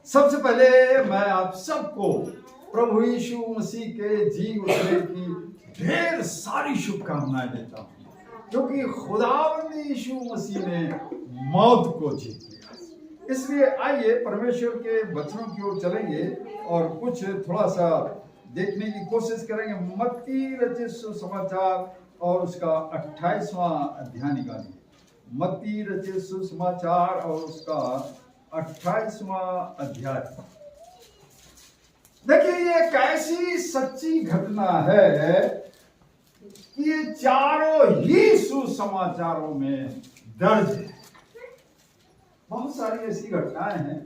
सबसे पहले मैं आप सबको प्रभु यीशु मसीह के जी उठने की ढेर सारी शुभकामनाएं देता हूँ, क्योंकि खुदावंद यीशु मसीह ने मौत को जीत लिया। इसलिए आइए परमेश्वर के वचनों की ओर चलेंगे और कुछ थोड़ा सा देखने की कोशिश करेंगे। मत्ती रचित सुसमाचार और उसका 28वां अध्याय निकालिए। मत्ती रचित सुसमाचार और उसका 28वां अध्याय। देखिए, ये एक ऐसी सच्ची घटना है कि ये चारों ही सुसमाचारों में दर्ज है। बहुत सारी ऐसी घटनाएं हैं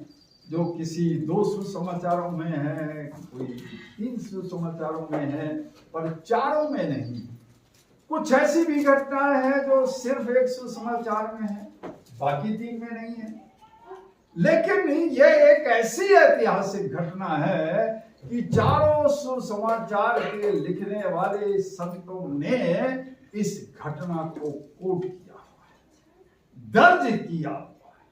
जो किसी 2 सुसमाचारों में है, कोई 3 सुसमाचारों में है, पर चारों में नहीं। कुछ ऐसी भी घटनाएं हैं जो सिर्फ 1 सुसमाचार में है, बाकी 3 में नहीं है। लेकिन ये एक ऐसी ऐतिहासिक घटना है कि चारों सुसमाचार के लिखने वाले संतों ने इस घटना को कोट किया हुआ है, दर्ज किया हुआ है।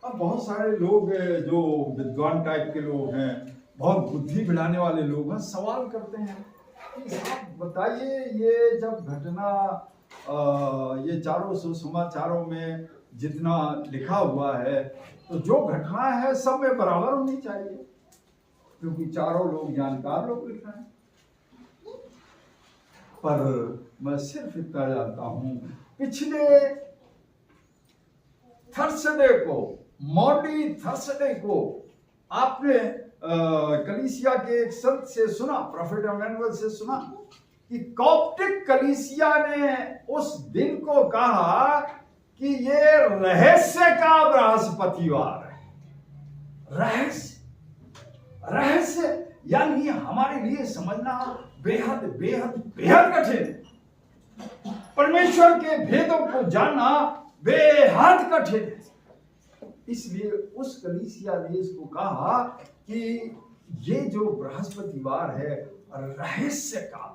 अब बहुत सारे लोग जो विद्वान टाइप के लोग हैं, बहुत बुद्धि बढ़ाने वाले लोग हैं, सवाल करते हैं कि साहब बताइए, ये जब घटना ये चारों सुसमाचारों में जितना लिखा हुआ है, तो जो घटना है सब में बराबर होनी चाहिए, क्योंकि चारों लोग जानकार लोग लिख रहे हैं। पर मैं सिर्फ इतना जानता हूं, पिछले थर्सडे को, मॉडी थर्सडे को आपने कलीसिया के एक संत से सुना, प्रोफेट इमैनुएल से सुना कि कॉप्टिक कलीसिया ने उस दिन को कहा कि ये रहस्य का बृहस्पतिवार है। रहस्य यानी हमारे लिए समझना बेहद बेहद बेहद कठिन है। परमेश्वर के भेदों को जानना बेहद कठिन है। इसलिए उस कलीसिया ने इसको कहा कि ये जो बृहस्पतिवार है, रहस्य का,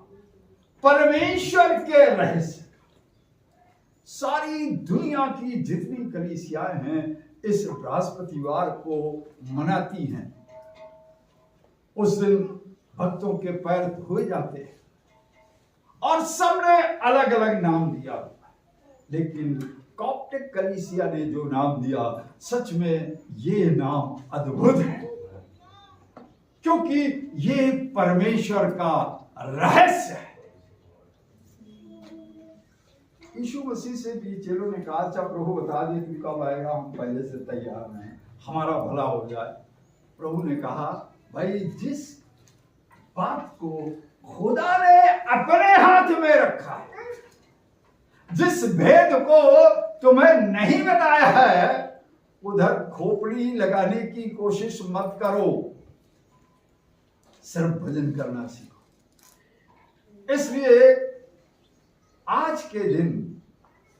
परमेश्वर के रहस्य का। सारी दुनिया की जितनी कलीसियाएं हैं इस बृहस्पतिवार को मनाती हैं। उस दिन भक्तों के पैर धोए जाते हैं और सबने अलग अलग नाम दिया, लेकिन कॉप्टिक कलीसिया ने जो नाम दिया, सच में ये नाम अद्भुत है, क्योंकि ये परमेश्वर का रहस्य है। यीशु मसीह से भी चेलों ने कहा, अच्छा प्रभु बता दिए तू कब आएगा, हम पहले से तैयार हैं, हमारा भला हो जाए। प्रभु ने कहा, भाई जिस बात को खुदा ने अपने हाथ में रखा है, जिस भेद को तुम्हें नहीं बताया है, उधर खोपड़ी लगाने की कोशिश मत करो, सिर्फ भजन करना सीखो। इसलिए आज के दिन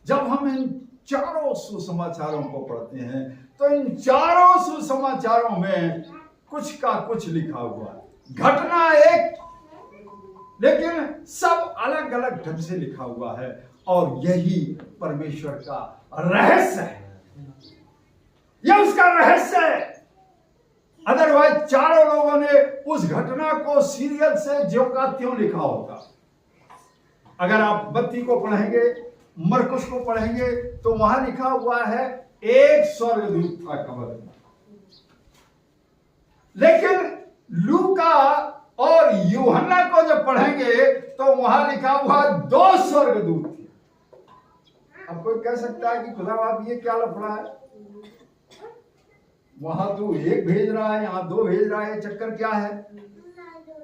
जब हम इन चारों सुसमाचारों को पढ़ते हैं, तो इन चारों सुसमाचारों में कुछ का कुछ लिखा हुआ है। घटना एक, लेकिन सब अलग अलग ढंग से लिखा हुआ है, और यही परमेश्वर का रहस्य है। यह उसका रहस्य है। अदरवाइज चारों लोगों ने उस घटना को सीरियल से ज्यों का त्यों लिखा होगा। अगर आप मत्ती को पढ़ेंगे, मरकुस को पढ़ेंगे, तो वहां लिखा हुआ है एक स्वर्गदूत था कब्र में। लेकिन लूका और यूहन्ना को जब पढ़ेंगे तो वहां लिखा हुआ 2 स्वर्गदूत थे। अब कोई कह सकता है कि खुदा बाप ये क्या लफड़ा है, वहां तो 1 भेज रहा है, यहां 2 भेज रहा है, चक्कर क्या है?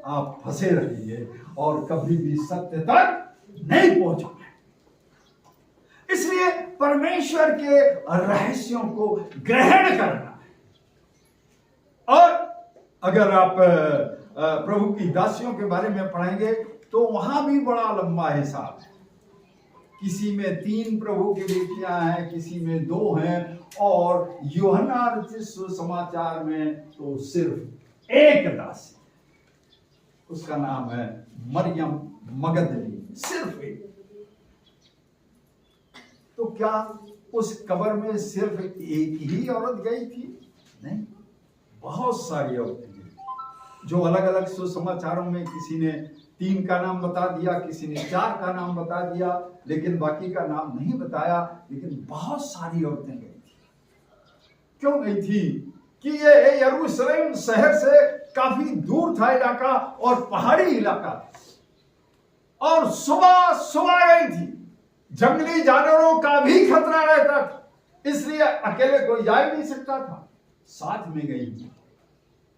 आप फंसे रहिए और कभी भी सत्य तक नहीं पहुंचोगे। इसलिए परमेश्वर के रहस्यों को ग्रहण करना है। और अगर आप प्रभु की दासियों के बारे में पढ़ेंगे तो वहां भी बड़ा लंबा हिसाब है। किसी में 3 प्रभु की बेटियां हैं, किसी में 2 हैं, और यूहन्ना रचित सुसमाचार में तो सिर्फ 1 दासी, उसका नाम है मरियम मगदली, सिर्फ 1। तो क्या उस कब्र में सिर्फ एक ही औरत गई थी? नहीं, बहुत सारी औरतें जो अलग अलग सुसमाचारों में किसी ने 3 का नाम बता दिया, किसी ने 4 का नाम बता दिया, लेकिन बाकी का नाम नहीं बताया। लेकिन बहुत सारी औरतें गई थी। क्यों गई थी? कि ये यरूशलेम शहर से काफी दूर था इलाका और पहाड़ी इलाका था और सुबह सुबह गई थी। जंगली जानवरों का भी खतरा रहता था, इसलिए अकेले कोई जा ही नहीं सकता था, साथ में गई थी।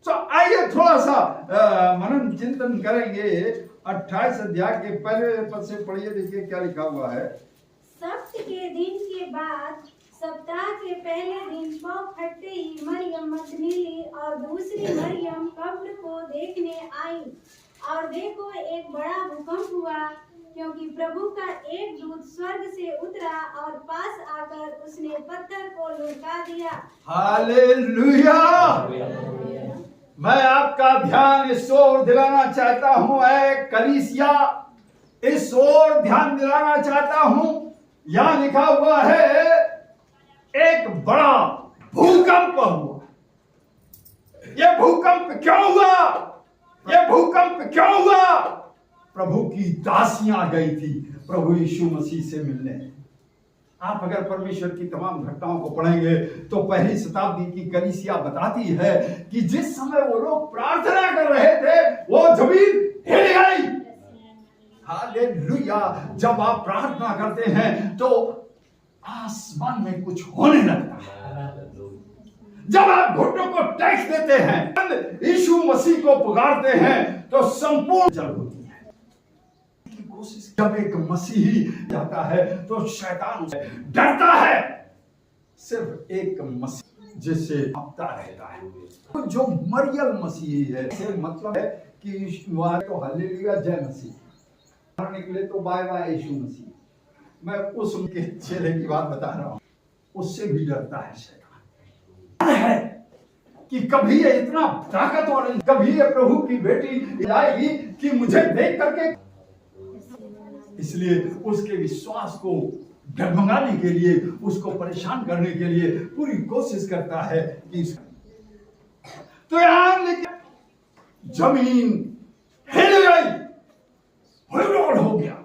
तो आइए थोड़ा सा मनन चिंतन करेंगे। 28 अध्याय के पहले पद से पढ़िए, देखिए क्या लिखा हुआ है। सब्त के दिन के बाद सप्ताह के पहले दिन पौ फटते ही मरियम मगदलीनी और दूसरी मरियम कब्र को देखने आई, और देखो एक बड़ा भूकंप हुआ, क्योंकि प्रभु का एक दूत स्वर्ग से उतरा और पास आकर उसने पत्थर को लुढ़का दिया। हालेलुया। मैं आपका ध्यान इस ओर दिलाना चाहता हूं, कलीसिया, इस ओर ध्यान दिलाना चाहता हूं। यहां लिखा हुआ है एक बड़ा भूकंप हुआ। यह भूकंप क्यों हुआ? यह भूकंप क्यों हुआ? प्रभु की दासियां गई थी प्रभु यीशु मसीह से मिलने। आप अगर परमेश्वर की तमाम घटनाओं को पढ़ेंगे तो पहली शताब्दी की कलीसिया बताती है कि जिस समय वो लोग प्रार्थना कर रहे थे वो जमीन हिल गई। हालेलुया। जब आप प्रार्थना करते हैं तो आसमान में कुछ होने लगता है। जब आप घुटनों को टेक देते हैं, यीशु मसीह को पुकारते हैं, तो संपूर्ण चल होती है। कोशिश जब एक मसीही जाता है तो शैतान उसे डरता है। सिर्फ एक मसीह जिससे भागता रहता है, तो जो मरियल मसीह है, से मतलब है कि तो हालेलुया जय मसीह, निकले तो बाय बाय यीशु मसीह। मैं उस उनके चेहरे की बात बता रहा हूं, उससे भी डरता है शैतान। है कि कभी ये इतना ताकतवर नहीं, कभी ये प्रभु की बेटी आएगी कि मुझे देख करके, इसलिए उसके विश्वास को डगमगाने के लिए, उसको परेशान करने के लिए पूरी कोशिश करता है कि तो यहां लेकिन जमीन हिल गई, हुलड़ोड़ हो गया।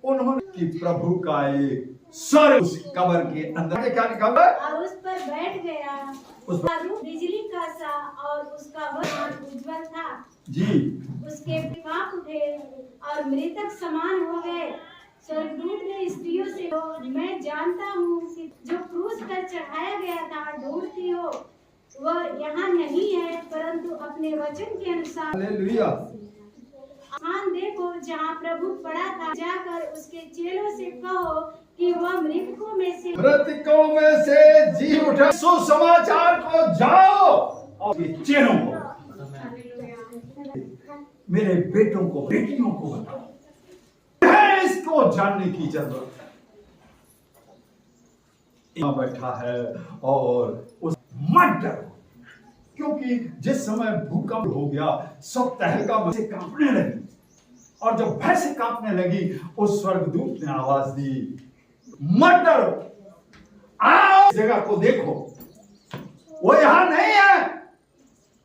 उन्होंने कि प्रभु का एक सर उस कब्र के अंदर, क्या लिखा हुआ है? और उस पर बैठ गया, उसका रूप बिजली का सा और उसका वर्ण उज्जवल था जी। उसके कांप उठे और मृतक समान हो गए। स्वर्गदूत ने स्त्रियों से, मैं जानता हूँ कि जो क्रूस पर चढ़ाया गया था ढूंढती हो, वह यहाँ नहीं है, परंतु अपने वचन के अनुसार हालेलुया। स्थान देखो जहाँ प्रभु पड़ा था, जाकर उसके चेलों से कहो कि वह मृतकों में से जी उठा। सुसमाचार को जाओ और ये चेलों को, मेरे बेटों को, बेटियों को बताओ, है इसको जानने की जरूरत है। यहाँ बैठा है और उस मत डरो, क्योंकि जिस समय भूकंप हो गया सब तहलका से कांपने लगी, और जब भैंसे कांपने लगी उस स्वर्गदूत ने आवाज दी, मत डरो, आओ जगह को देखो, वो यहां नहीं है,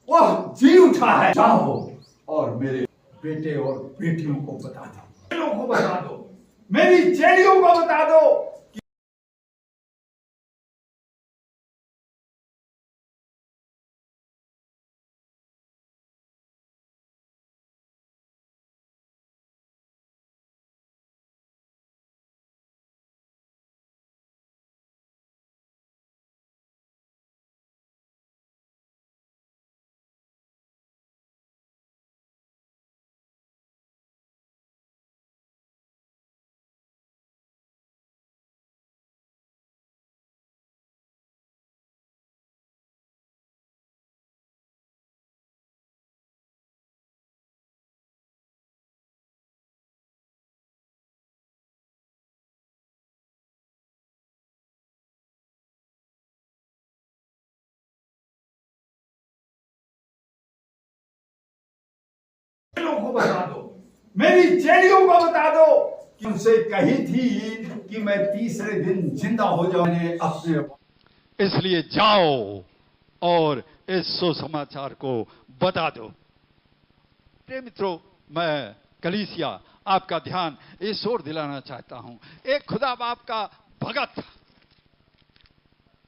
वो जी उठा है। जाओ और मेरे बेटे और बेटियों को बता दो, चेलियों को बता दो, मेरी चेलियों को बता दो कि को बता दो, मेरी चेलियों को बता दो कि उनसे कही थी कि मैं तीसरे दिन जिंदा हो जाऊंगा अपने। इसलिए जाओ और इस सुसमाचार को बता दो। प्रिय मित्रों, मैं कलीसिया आपका ध्यान इस ओर दिलाना चाहता हूं। एक खुदा बाप का भगत था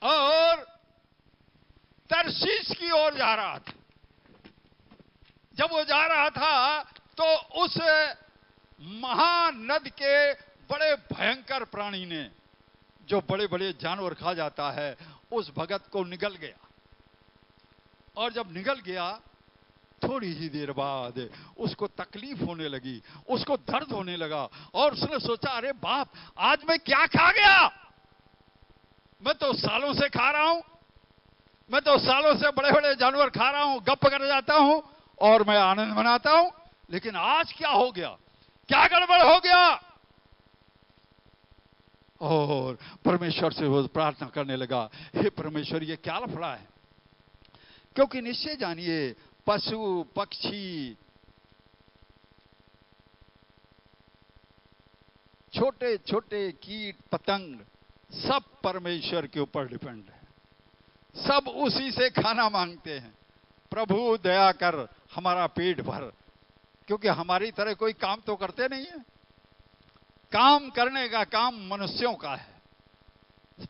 और तरशीश की ओर जा रहा था। जब वो जा रहा था तो उस महानद के बड़े भयंकर प्राणी ने, जो बड़े बड़े जानवर खा जाता है, उस भगत को निगल गया। और जब निगल गया थोड़ी ही देर बाद उसको तकलीफ होने लगी, उसको दर्द होने लगा और उसने सोचा, अरे बाप, आज मैं क्या खा गया? मैं तो सालों से खा रहा हूं, मैं तो सालों से बड़े बड़े जानवर खा रहा हूं, गप कर जाता हूं और मैं आनंद मनाता हूं, लेकिन आज क्या हो गया? क्या गड़बड़ हो गया? और परमेश्वर से वो प्रार्थना करने लगा, हे परमेश्वर, ये क्या लफड़ा है? क्योंकि निश्चय जानिए, पशु पक्षी, छोटे छोटे कीट पतंग, सब परमेश्वर के ऊपर डिपेंड है, सब उसी से खाना मांगते हैं। प्रभु दया कर हमारा पेट भर, क्योंकि हमारी तरह कोई काम तो करते नहीं है। काम करने का काम मनुष्यों का है,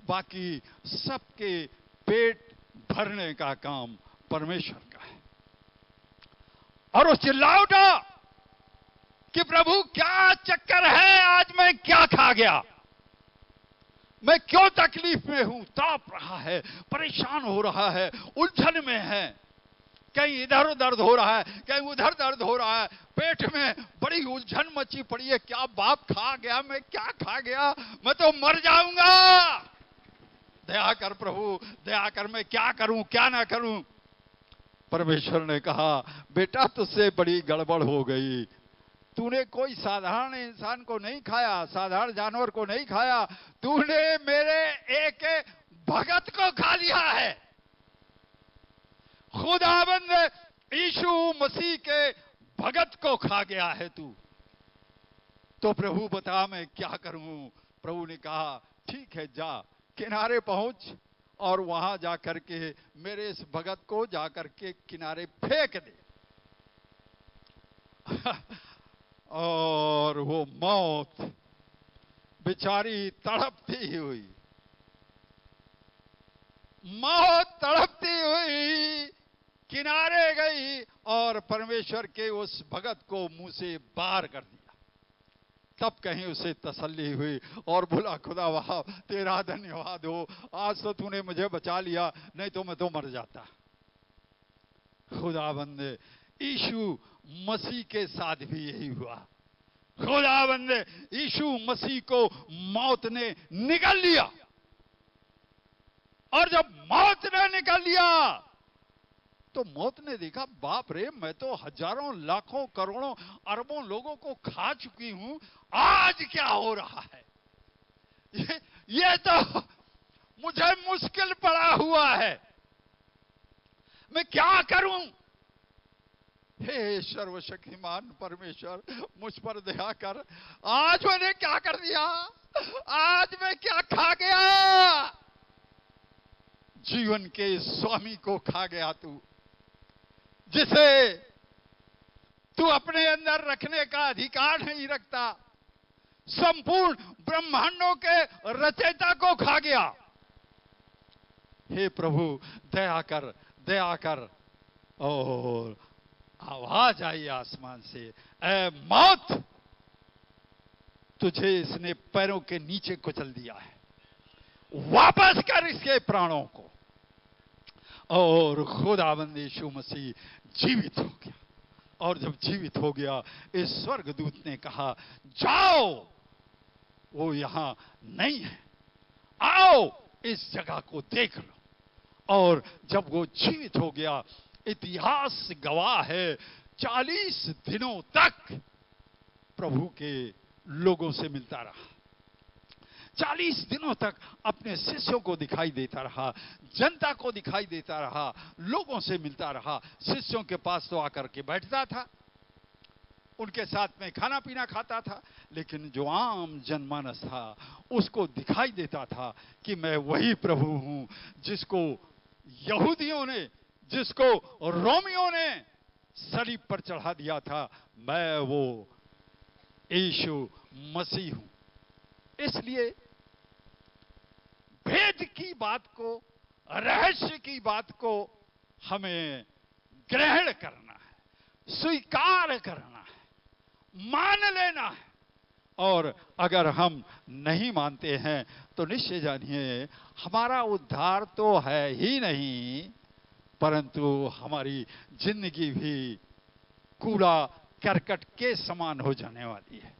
बाकी सबके पेट भरने का काम परमेश्वर का है। और वो चिल्ला उठा कि प्रभु, क्या चक्कर है? आज मैं क्या खा गया? मैं क्यों तकलीफ में हूं? ताप रहा है, परेशान हो रहा है, उलझन में है, कहीं इधर दर्द हो रहा है, कहीं उधर दर्द हो रहा है, पेट में बड़ी उलझन मची पड़ी है। क्या बाप खा गया? मैं क्या खा गया? मैं तो मर जाऊंगा। दया कर प्रभु, दया कर, मैं क्या करूं, क्या ना करूं? परमेश्वर ने कहा, बेटा, तुझसे बड़ी गड़बड़ हो गई। तूने कोई साधारण इंसान को नहीं खाया, साधारण जानवर को नहीं खाया, तूने मेरे एक भगत को खा लिया है। खुदाबंद यीशु मसीह के भगत को खा गया है तू। तो प्रभु बता, मैं क्या करूं? प्रभु ने कहा, ठीक है, जा किनारे पहुंच और वहां जाकर के मेरे इस भगत को जाकर के किनारे फेंक दे। और वो मौत बेचारी तड़पती हुई, मौत तड़पती हुई किनारे गई और परमेश्वर के उस भगत को मुंह से बाहर कर दिया। तब कहीं उसे तसल्ली हुई और बोला, खुदा वाह, तेरा धन्यवाद हो, आज तो तूने मुझे बचा लिया, नहीं तो मैं तो मर जाता। खुदाबंद यीशु मसीह के साथ भी यही हुआ। खुदाबंद यीशु मसीह को मौत ने निगल लिया, और जब मौत ने निकल लिया तो मौत ने देखा, बाप रे, मैं तो हजारों लाखों करोड़ों अरबों लोगों को खा चुकी हूं, आज क्या हो रहा है? ये तो मुझे मुश्किल पड़ा हुआ है, मैं क्या करूं? हे सर्वशक्तिमान परमेश्वर, मुझ पर दया कर। आज मैंने क्या कर दिया? आज मैं क्या खा गया? जीवन के स्वामी को खा गया तू, जिसे तू अपने अंदर रखने का अधिकार नहीं रखता। संपूर्ण ब्रह्मांडों के रचयिता को खा गया। हे प्रभु, दया कर, दया कर। और आवाज आई आसमान से, ऐ मौत, तुझे इसने पैरों के नीचे कुचल दिया है, वापस कर इसके प्राणों को। और खुदाबंद यीशु मसीह जीवित हो गया, और जब जीवित हो गया, इस स्वर्गदूत ने कहा, जाओ, वो यहां नहीं है, आओ इस जगह को देख लो। और जब वो जीवित हो गया, इतिहास गवाह है, 40 दिनों तक प्रभु के लोगों से मिलता रहा। 40 दिनों तक अपने शिष्यों को दिखाई देता रहा, जनता को दिखाई देता रहा, लोगों से मिलता रहा। शिष्यों के पास तो आकर के बैठता था, उनके साथ में खाना पीना खाता था, लेकिन जो आम जनमानस था उसको दिखाई देता था कि मैं वही प्रभु हूं जिसको यहूदियों ने, जिसको रोमियों ने सलीब पर चढ़ा दिया था, मैं वो यीशु मसीह हूं। इसलिए भेद की बात को, रहस्य की बात को हमें ग्रहण करना है, स्वीकार करना है, मान लेना है। और अगर हम नहीं मानते हैं तो निश्चय जानिए हमारा उद्धार तो है ही नहीं, परंतु हमारी जिंदगी भी कूड़ा करकट के समान हो जाने वाली है।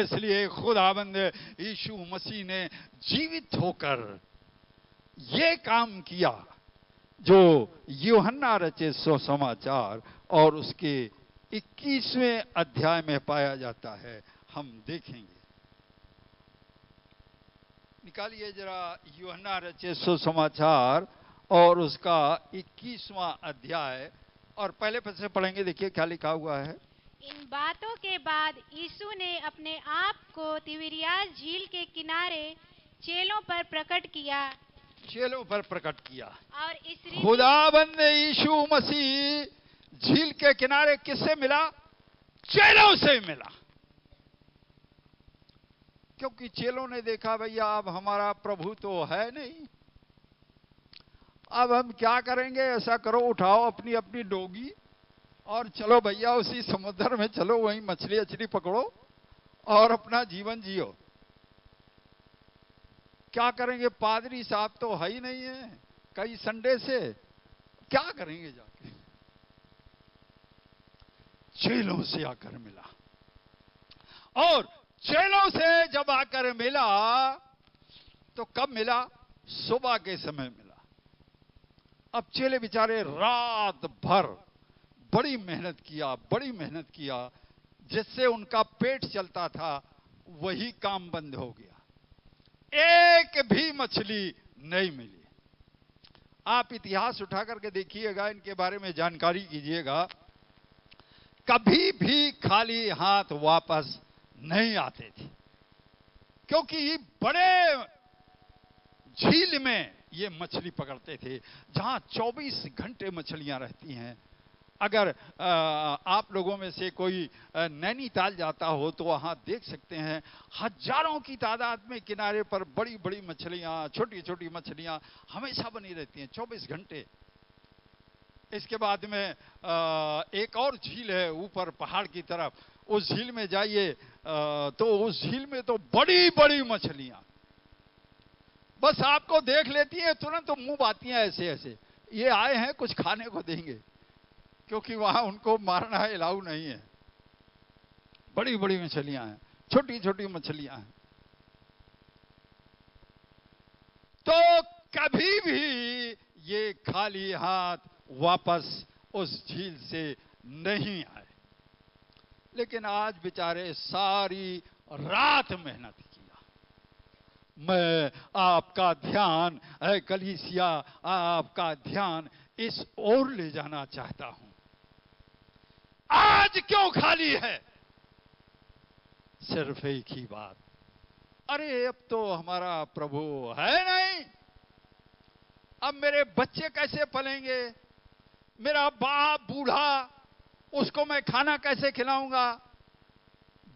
इसलिए खुदाबंद यीशु मसीह ने जीवित होकर ये काम किया जो यूहन्ना रचित सुसमाचार और उसके 21वें अध्याय में पाया जाता है। हम देखेंगे, निकालिए जरा यूहन्ना रचित सुसमाचार और उसका 21वां अध्याय, और पहले पद से पढ़ेंगे। देखिए क्या लिखा हुआ है। इन बातों के बाद यीशु ने अपने आप को तिबिरियास झील के किनारे चेलों पर प्रकट किया। चेलों पर प्रकट किया। और इस रीति खुदाबंद यीशु मसीह झील के किनारे किससे मिला? चेलों से मिला। क्योंकि चेलों ने देखा भैया अब हमारा प्रभु तो है नहीं, अब हम क्या करेंगे? ऐसा करो, उठाओ अपनी अपनी डोगी और चलो भैया उसी समुद्र में चलो, वहीं मछली अछली पकड़ो और अपना जीवन जियो। क्या करेंगे? पादरी साहब तो है ही नहीं है कई संडे से, क्या करेंगे जाके? चेलों से आकर मिला, और चेलों से जब आकर मिला तो कब मिला? सुबह के समय मिला। अब चेले बेचारे रात भर बड़ी मेहनत किया, जिससे उनका पेट चलता था, वही काम बंद हो गया। एक भी मछली नहीं मिली। आप इतिहास उठा करके देखिएगा, इनके बारे में जानकारी कीजिएगा। कभी भी खाली हाथ वापस नहीं आते थे, क्योंकि बड़े झील में ये मछली पकड़ते थे, जहां 24 घंटे मछलियां रहती हैं। अगर आप लोगों में से कोई नैनीताल जाता हो तो वहां देख सकते हैं हजारों की तादाद में किनारे पर बड़ी बड़ी मछलियां, छोटी छोटी मछलियां हमेशा बनी रहती हैं 24 घंटे। इसके बाद में एक और झील है ऊपर पहाड़ की तरफ, उस झील में जाइए तो उस झील में तो बड़ी बड़ी मछलियां बस आपको देख लेती हैं, तुरंत तो मुंह आती हैं ऐसे ऐसे, ये आए हैं कुछ खाने को देंगे, क्योंकि वहां उनको मारना है, अलाउ नहीं है। बड़ी बड़ी मछलियां हैं, छोटी छोटी मछलियां हैं। तो कभी भी ये खाली हाथ वापस उस झील से नहीं आए। लेकिन आज बेचारे सारी रात मेहनत किया। मैं आपका ध्यान, कलीसिया, आपका ध्यान इस ओर ले जाना चाहता हूं। आज क्यों खाली है? सिर्फ एक ही बात, अरे अब तो हमारा प्रभु है नहीं, अब मेरे बच्चे कैसे पलेंगे? मेरा बाप बूढ़ा, उसको मैं खाना कैसे खिलाऊंगा?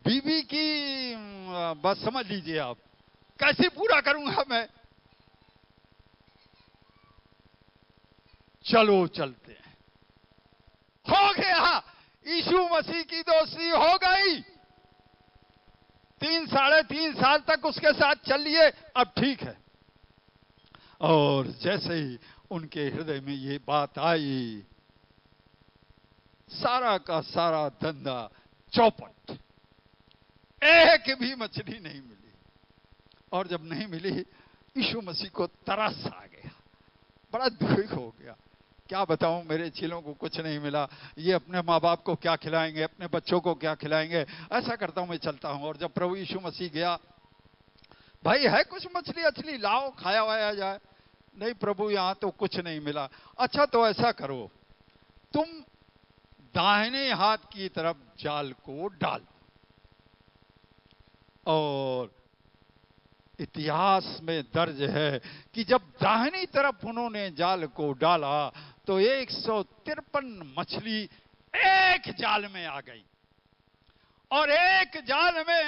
बीवी की बस समझ लीजिए आप, कैसे पूरा करूंगा मैं? चलो चलते हैं। हो गया, यीशु मसीह की दोस्ती हो गई। 3 साढ़े 3 साल तक उसके साथ चलिए, अब ठीक है। और जैसे ही उनके हृदय में ये बात आई, सारा का सारा धंधा चौपट, एक भी मछली नहीं मिली। और जब नहीं मिली, यीशु मसीह को तरस आ गया, बड़ा दुख हो गया। क्या बताऊं, मेरे चेलों को कुछ नहीं मिला, ये अपने माँ बाप को क्या खिलाएंगे, अपने बच्चों को क्या खिलाएंगे? ऐसा करता हूं, मैं चलता हूं। और जब प्रभु यीशु मसीह गया, भाई है कुछ मछली अछली, लाओ खाया वाया जाए। नहीं प्रभु, यहां तो कुछ नहीं मिला। अच्छा तो ऐसा करो, तुम दाहिने हाथ की तरफ जाल को डाल, और इतिहास में दर्ज है कि जब दाहिनी तरफ उन्होंने जाल को डाला तो 153 मछली एक जाल में आ गई, और एक जाल में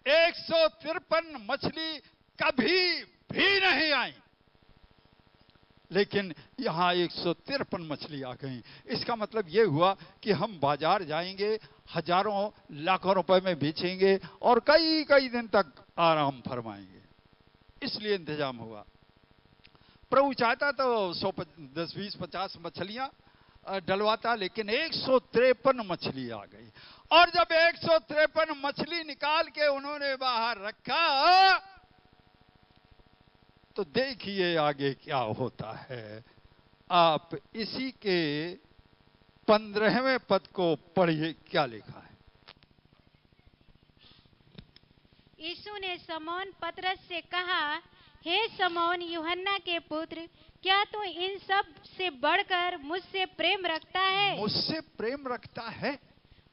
153 मछली कभी भी नहीं आई, लेकिन यहां 153 मछली आ गई। इसका मतलब यह हुआ कि हम बाजार जाएंगे, हजारों लाखों रुपए में बेचेंगे और कई कई दिन तक आराम फरमाएंगे। इसलिए इंतजाम हुआ। प्रभु चाहता तो 100, 10, 20, 50 मछलियां डलवाता, लेकिन 153 मछली आ गई। और जब 153 मछली निकाल के उन्होंने बाहर रखा तो देखिए आगे क्या होता है। आप इसी के 15वें पद को पढ़िए, क्या लिखा है। यीशु ने शमौन पतरस से कहा, हे शमौन यूहन्ना के पुत्र, क्या तू इन सब से बढ़कर मुझसे प्रेम रखता है? मुझसे प्रेम रखता है?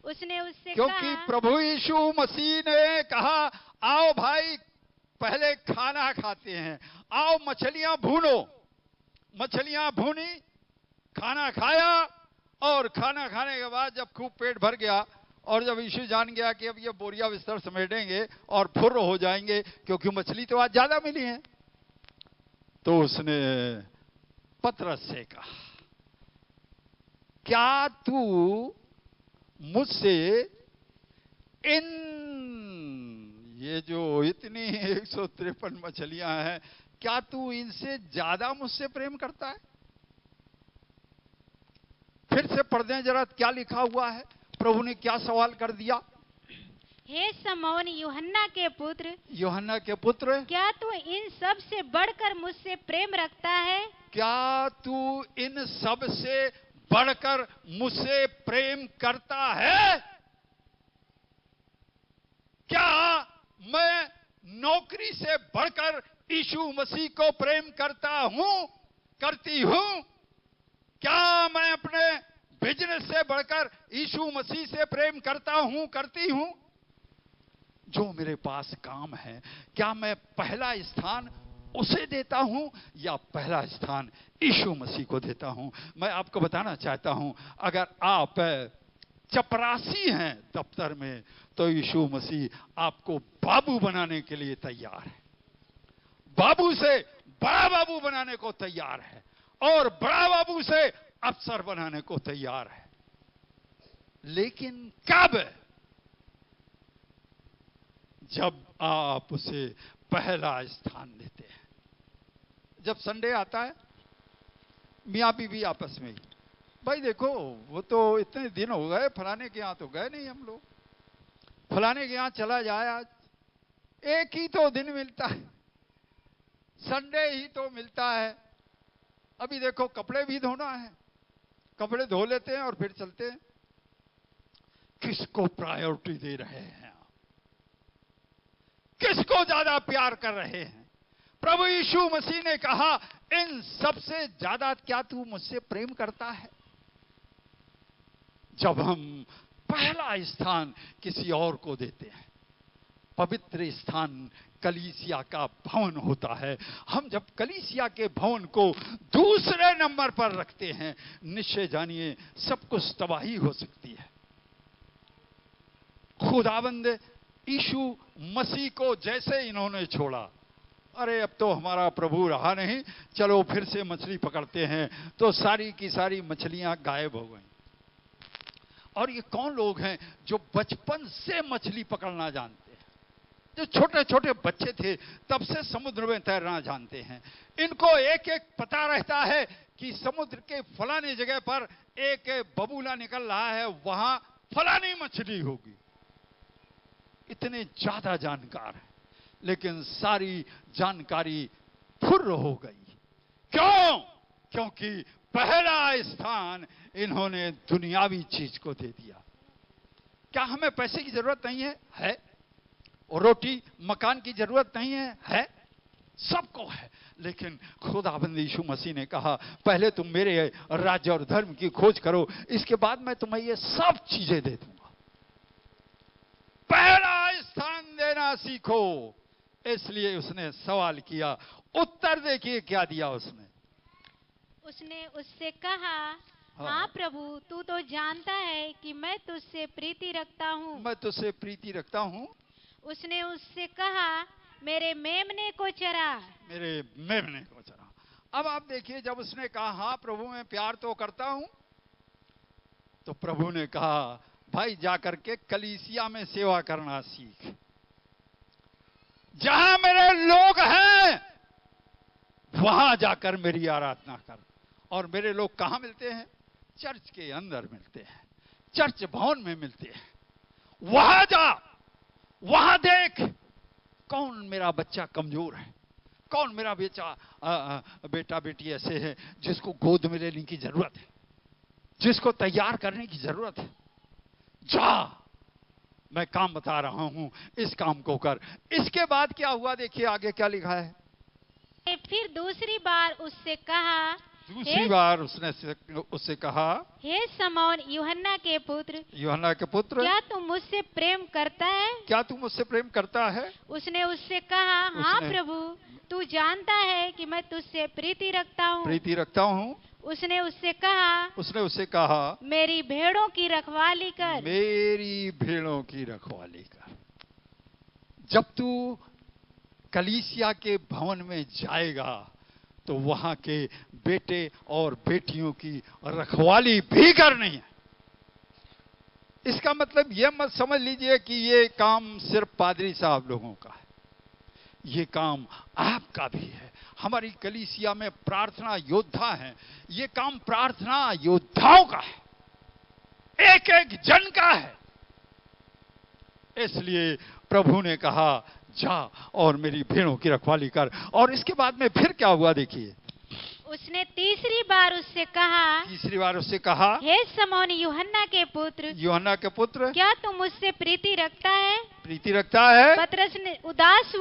उसने उससे क्योंकि कहा, प्रभु यीशु मसीह ने कहा, आओ भाई पहले खाना खाते हैं, आओ मछलियां भूनो। मछलियां भूनी, खाना खाया, और खाना खाने के बाद जब खूब पेट भर गया और जब यीशु जान गया कि अब ये बोरिया बिस्तर समेटेंगे और फुर्र हो जाएंगे, क्योंकि मछली तो आज ज्यादा मिली है, तो उसने पतरस से कहा, क्या तू मुझसे ये जो इतनी 153 मछलियां हैं, क्या तू इनसे ज्यादा मुझसे प्रेम करता है? फिर से पढ़ दें जरा, क्या लिखा हुआ है। प्रभु ने क्या सवाल कर दिया। हे शमौन यूहन्ना के पुत्र, यूहन्ना के पुत्र, क्या तू इन सब से बढ़कर मुझसे प्रेम रखता है? क्या तू इन सब से बढ़कर मुझसे प्रेम करता है? क्या मैं नौकरी से बढ़कर यीशु मसीह को प्रेम करता हूं, करती हूं? क्या मैं अपने बिजनेस से बढ़कर यीशु मसीह से प्रेम करता हूं, करती हूं? जो मेरे पास काम है, क्या मैं पहला स्थान उसे देता हूं या पहला स्थान यीशु मसीह को देता हूं? मैं आपको बताना चाहता हूं, अगर आप चपरासी हैं दफ्तर में, तो यीशु मसीह आपको बाबू बनाने के लिए तैयार है। बाबू से बड़ा बाबू बनाने को तैयार है, और बड़ा बाबू से अफसर बनाने को तैयार है। लेकिन कब? जब आप उसे पहला स्थान देते हैं। जब संडे आता है, मियाँ बीवी आपस में, भाई देखो वो तो इतने दिन हो गए, फलाने के यहां तो गए नहीं हम लोग, फलाने के यहां चला जाए, आज एक ही तो दिन मिलता है, संडे ही तो मिलता है। अभी देखो कपड़े भी धोना है, कपड़े धो लेते हैं और फिर चलते हैं। किसको प्रायोरिटी दे रहे हैं आप? किसको ज्यादा प्यार कर रहे हैं? प्रभु यीशु मसीह ने कहा, इन सबसे ज्यादा क्या तू मुझसे प्रेम करता है? जब हम पहला स्थान किसी और को देते हैं, पवित्र स्थान कलीसिया का भवन होता है, हम जब कलीसिया के भवन को दूसरे नंबर पर रखते हैं, निश्चय जानिए सब कुछ तबाही हो सकती है। खुदाबंद यीशु मसीह को जैसे इन्होंने छोड़ा, अरे अब तो हमारा प्रभु रहा नहीं, चलो फिर से मछली पकड़ते हैं, तो सारी की सारी मछलियां गायब हो गई। और ये कौन लोग हैं जो बचपन से मछली पकड़ना जानते हैं? जो छोटे छोटे बच्चे थे तब से समुद्र में तैरना जानते हैं। इनको एक एक पता रहता है कि समुद्र के फलानी जगह पर एक बबूला निकल रहा है, वहां फलानी मछली होगी। इतने ज्यादा जानकार है, लेकिन सारी जानकारी फुर्र हो गई। क्यों? क्योंकि पहला स्थान इन्होंने दुनियावी चीज को दे दिया। क्या हमें पैसे की जरूरत नहीं है? है। और रोटी मकान की जरूरत नहीं है? है। सबको है। लेकिन खुदाबंद यीशु मसीह ने कहा, पहले तुम मेरे राज्य और धर्म की खोज करो, इसके बाद मैं तुम्हें ये सब चीजें दे दूंगा। पहला स्थान देना सीखो। इसलिए उसने सवाल किया। उत्तर देखिए क्या दिया उसने। उसने उससे कहा, हाँ। हाँ प्रभु, तू तो जानता है कि मैं तुझसे प्रीति रखता हूँ। मैं तुझसे प्रीति रखता हूँ। उसने उससे कहा, मेरे मेमने को चरा। मेरे मेमने को चरा। अब आप देखिए, जब उसने कहा हाँ प्रभु मैं प्यार तो करता हूं, तो प्रभु ने कहा भाई जाकर के कलीसिया में सेवा करना सीख। जहां मेरे लोग हैं वहां जाकर मेरी आराधना कर। और मेरे लोग कहां मिलते हैं? चर्च के अंदर मिलते हैं, चर्च भवन में मिलते हैं। वहां जा, वहां देख कौन मेरा बच्चा कमजोर है, कौन मेरा बेटा बेटी ऐसे है जिसको गोद में लेने की जरूरत है, जिसको तैयार करने की जरूरत है। जा, मैं काम बता रहा हूं, इस काम को कर। इसके बाद क्या हुआ देखिए आगे क्या लिखा है। फिर दूसरी बार उससे कहा, दूसरी बार उसने उससे कहा, हे शमौन यूहन्ना के पुत्र, यूहन्ना के पुत्र, क्या तू मुझसे प्रेम करता है? क्या तू मुझसे प्रेम करता है? उसने उससे कहा, हाँ प्रभु, तू जानता है कि मैं तुझसे प्रीति रखता हूँ। प्रीति रखता हूँ। उसने उससे कहा, मेरी भेड़ों की रखवाली कर। मेरी भेड़ों की रखवाली कर। जब तू कलीसिया के भवन में जाएगा तो वहां के बेटे और बेटियों की रखवाली भी करनी है। इसका मतलब यह मत समझ लीजिए कि ये काम सिर्फ पादरी साहब लोगों का है, ये काम आपका भी है। हमारी कलीसिया में प्रार्थना योद्धा हैं, ये काम प्रार्थना योद्धाओं का है, एक एक जन का है। इसलिए प्रभु ने कहा जा और मेरी भेड़ों की रखवाली कर। और इसके बाद में फिर क्या हुआ देखिए। उसने तीसरी बार उससे कहा, हे शमौन यूहन्ना के पुत्र, क्या तू मुझसे प्रीति रखता है? प्रीति रखता है। पतरस ने उदास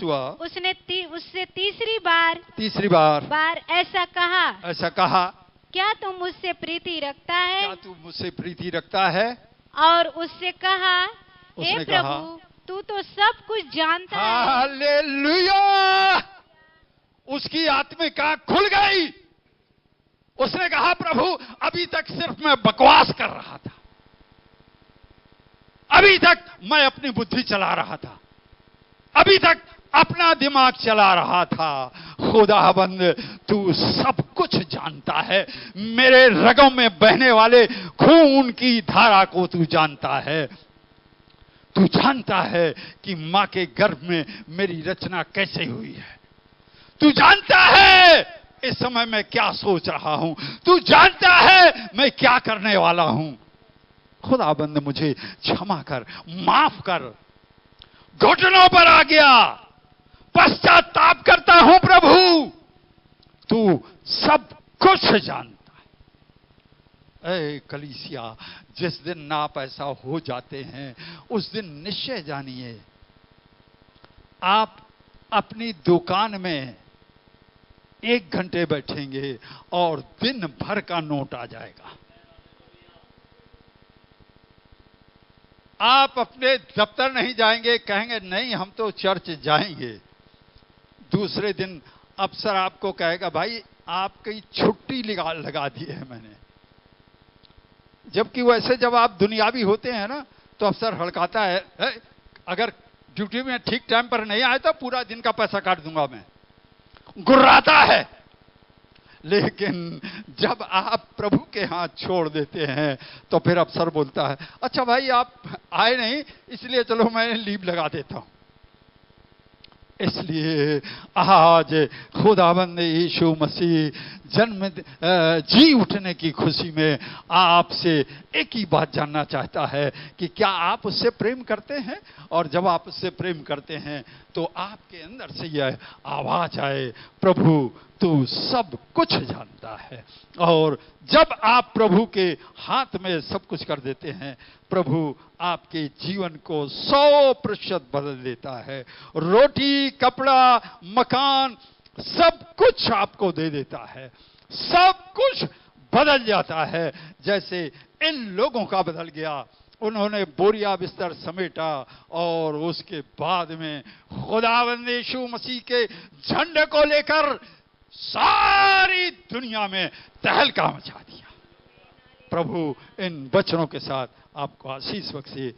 हुआ। उसने उससे तीसरी बार ऐसा कहा, क्या तू मुझसे प्रीति रखता है? क्या तू मुझसे प्रीति रखता है? और उससे कहा, हे प्रभु, तू तो सब कुछ जानता है। हालेलुया! उसकी आत्मिका खुल गई। उसने कहा प्रभु अभी तक सिर्फ मैं बकवास कर रहा था, अभी तक मैं अपनी बुद्धि चला रहा था, अभी तक अपना दिमाग चला रहा था। खुदाबंद तू सब कुछ जानता है, मेरे रगों में बहने वाले खून की धारा को तू जानता है। तू जानता है कि मां के गर्भ में मेरी रचना कैसे हुई है। तू जानता है इस समय मैं क्या सोच रहा हूं। तू जानता है मैं क्या करने वाला हूं। खुदाबंद मुझे क्षमा कर, माफ कर। घुटनों पर आ गया, पश्चाताप करता हूं प्रभु, तू सब कुछ जानता है। ऐ कलीसिया, जिस दिन नाप ऐसा हो जाते हैं उस दिन निश्चय जानिए आप अपनी दुकान में 1 घंटे बैठेंगे और दिन भर का नोट आ जाएगा। आप अपने दफ्तर नहीं जाएंगे, कहेंगे नहीं हम तो चर्च जाएंगे। दूसरे दिन अफसर आपको कहेगा भाई आपकी छुट्टी लगा दी है मैंने। जबकि वैसे जब आप दुनियावी होते हैं ना तो अफसर हड़काता है, अगर ड्यूटी में ठीक टाइम पर नहीं आए तो पूरा दिन का पैसा काट दूंगा मैं, गुर्राता है। लेकिन जब आप प्रभु के हाथ छोड़ देते हैं तो फिर अफसर बोलता है अच्छा भाई आप आए नहीं इसलिए चलो मैं लीव लगा देता हूं। इसलिए आज खुदाबंद यीशु मसीह जी उठने की खुशी में आपसे एक ही बात जानना चाहता है कि क्या आप उससे प्रेम करते हैं। और जब आप उससे प्रेम करते हैं तो आपके अंदर से यह आवाज आए प्रभु तू सब कुछ जानता है। और जब आप प्रभु के हाथ में सब कुछ कर देते हैं प्रभु आपके जीवन को 100% बदल देता है। रोटी, कपड़ा, मकान सब कुछ आपको दे देता है, सब कुछ बदल जाता है। जैसे इन लोगों का बदल गया, उन्होंने बोरिया बिस्तर समेटा और उसके बाद में खुदावंद यीशु मसीह के झंडे को लेकर सारी दुनिया में तहलका मचा दिया। प्रभु इन वचनों के साथ आपको आशीष बख्शे।